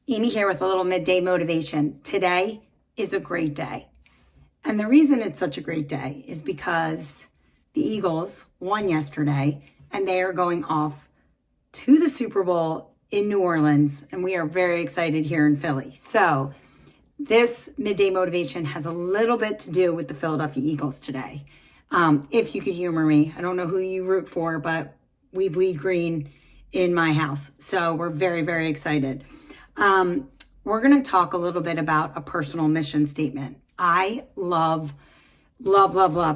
Amy here with a little midday motivation. Today is a great day. And the reason it's such a great day is because the Eagles won yesterday and they are going off to the Super Bowl in New Orleans. And we are very excited here in Philly. So this midday motivation has a little bit to do with the Philadelphia Eagles today. If you could humor me, I don't know who you root for, but we bleed green in my house. So we're very, very excited. We're going to talk a little bit about a personal mission statement. I love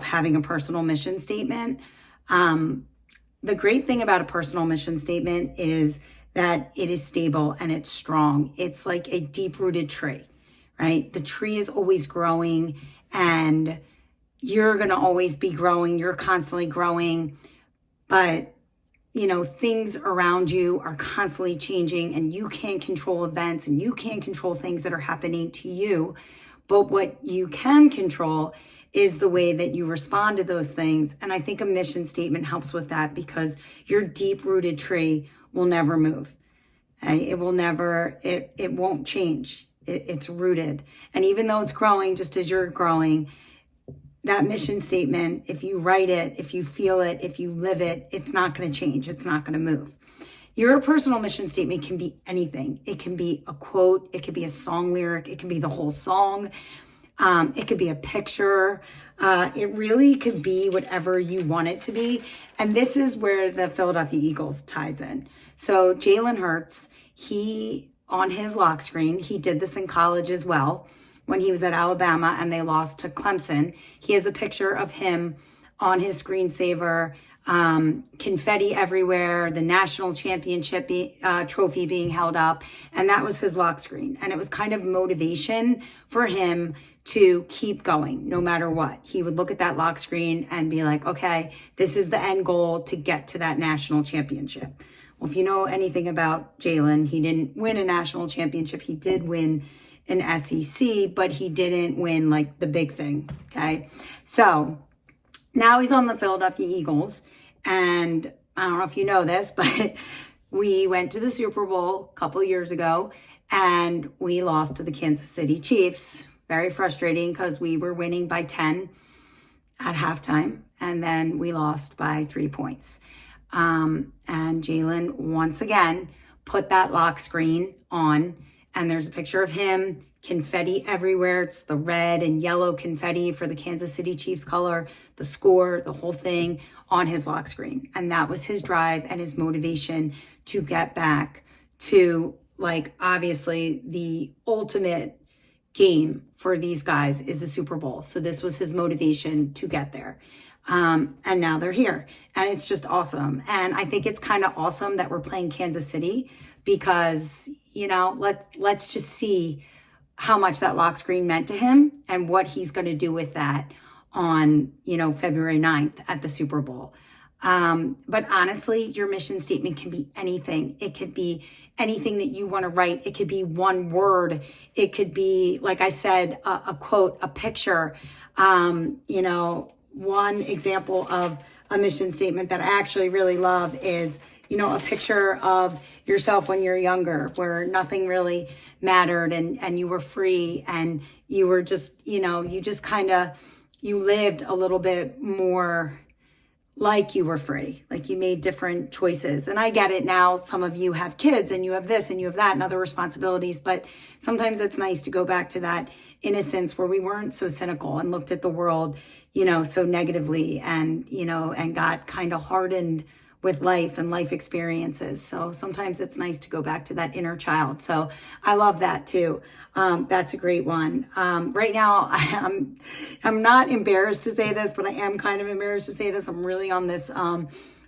having a personal mission statement. The great thing about a personal mission statement is that it is stable and it's strong. It's like a deep-rooted tree, right? The tree is always growing and you're going to always be growing. You're constantly growing, but things around you are constantly changing and you can't control events and you can't control things that are happening to you. But what you can control is the way that you respond to those things. And I think a mission statement helps with that because your deep-rooted tree will never move. Okay? It won't change. It's rooted. And even though it's growing, just as you're growing, that mission statement, if you write it, if you feel it, if you live it, it's not going to change. It's not going to move. Your personal mission statement can be anything. It can be a quote. It could be a song lyric. It can be the whole song. It could be a picture. It really could be whatever you want it to be. And this is where the Philadelphia Eagles ties in. So Jaylen Hurts, on his lock screen, he did this in college as well. When he was at Alabama and they lost to Clemson, he has a picture of him on his screensaver, confetti everywhere, the national championship trophy being held up. And that was his lock screen. And it was kind of motivation for him to keep going no matter what. He would look at that lock screen and be like, okay, this is the end goal to get to that national championship. Well, if you know anything about Jaylen, he didn't win a national championship. He did win an SEC, but he didn't win like the big thing. Okay. So now he's on the Philadelphia Eagles. And I don't know if you know this, but we went to the Super Bowl a couple of years ago and we lost to the Kansas City Chiefs. Very frustrating because we were winning by 10 at halftime. And then we lost by 3 points. And Jaylen once again put that lock screen on. And there's a picture of him, confetti everywhere. It's the red and yellow confetti for the Kansas City Chiefs color, the score, the whole thing on his lock screen. And that was his drive and his motivation to get back to, obviously the ultimate game for these guys is the Super Bowl. So this was his motivation to get there. And now they're here and it's just awesome. And I think it's kind of awesome that we're playing Kansas City because, let's just see how much that lock screen meant to him and what he's going to do with that on, February 9th at the Super Bowl. But honestly, your mission statement can be anything. It could be anything that you want to write. It could be one word. It could be, like I said, a quote, a picture. One example of a mission statement that I actually really love is, a picture of yourself when you're younger, where nothing really mattered and you were free and you were just, you lived a little bit more like you were free, like you made different choices. And I get it now. Some of you have kids and you have this and you have that and other responsibilities, but sometimes it's nice to go back to that innocence where we weren't so cynical and looked at the world, so negatively and got kind of hardened with life and life experiences. So sometimes it's nice to go back to that inner child. So I love that too. That's a great one. Right now, I'm not embarrassed to say this, but I am kind of embarrassed to say this. I'm really on this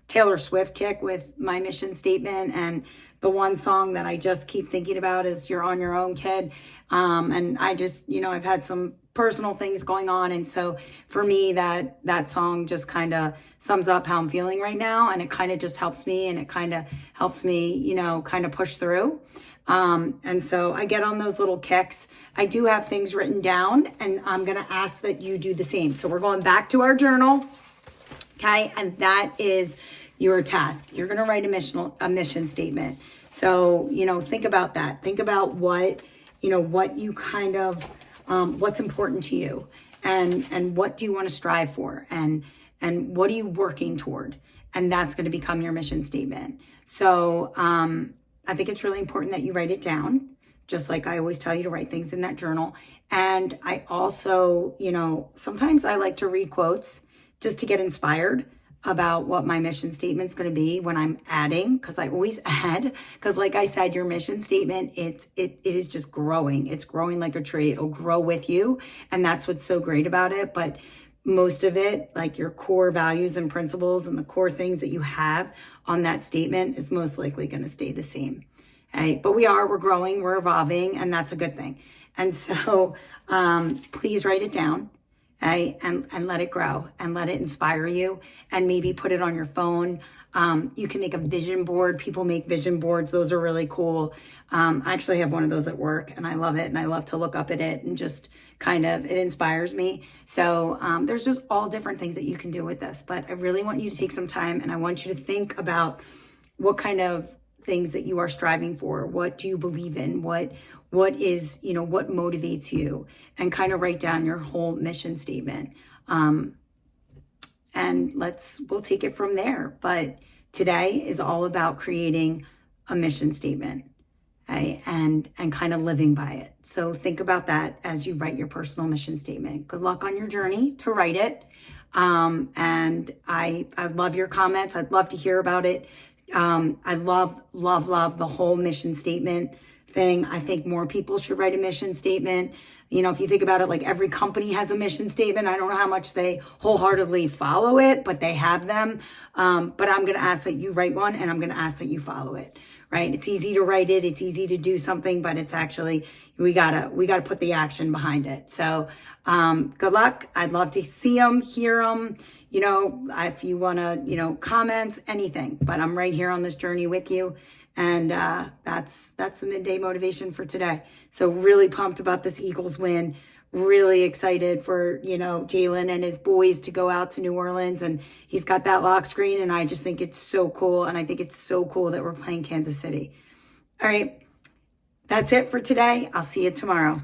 Taylor Swift kick with my mission statement. And the one song that I just keep thinking about is You're on Your Own, Kid. And I just, I've had some personal things going on. And so for me, that song just kind of sums up how I'm feeling right now. And it kind of just helps me and it kind of helps me, kind of push through. And so I get on those little kicks. I do have things written down and I'm going to ask that you do the same. So we're going back to our journal. Okay. And that is your task. You're going to write a mission statement. So, think about that. Think about what you kind of, what's important to you, and what do you want to strive for, and what are you working toward? And that's going to become your mission statement. So, I think it's really important that you write it down, just like I always tell you to write things in that journal. And I also, sometimes I like to read quotes just to get inspired about what my mission statement's going to be when I'm adding, because I always add, because like I said, your mission statement, it is just growing. It's growing like a tree. It'll grow with you. And that's what's so great about it. But most of it, like your core values and principles and the core things that you have on that statement, is most likely going to stay the same. Okay? But we're growing, we're evolving, and that's a good thing. And so please write it down. Okay, and let it grow and let it inspire you, and maybe put it on your phone. You can make a vision board. People make vision boards. Those are really cool. I actually have one of those at work, and I love it. And I love to look up at it and just it inspires me. So there's just all different things that you can do with this. But I really want you to take some time, and I want you to think about what kind of things that you are striving for. What do you believe in? What is, what motivates you, and kind of write down your whole mission statement. And we'll take it from there. But today is all about creating a mission statement, okay? And kind of living by it. So think about that as you write your personal mission statement. Good luck on your journey to write it. And I love your comments. I'd love to hear about it. I love the whole mission statement thing. I think more people should write a mission statement. If you think about it, like every company has a mission statement. I don't know how much they wholeheartedly follow it, but they have them. But I'm going to ask that you write one, and I'm going to ask that you follow it, right? It's easy to write it. It's easy to do something, but it's actually, we gotta put the action behind it. So, good luck. I'd love to see them, hear them, if you want to, comments, anything, but I'm right here on this journey with you. And that's the midday motivation for today. So really pumped about this Eagles win. Really excited for, Jaylen and his boys to go out to New Orleans, and he's got that lock screen, and I just think it's so cool. And I think it's so cool that we're playing Kansas City. All right. That's it for today. I'll see you tomorrow.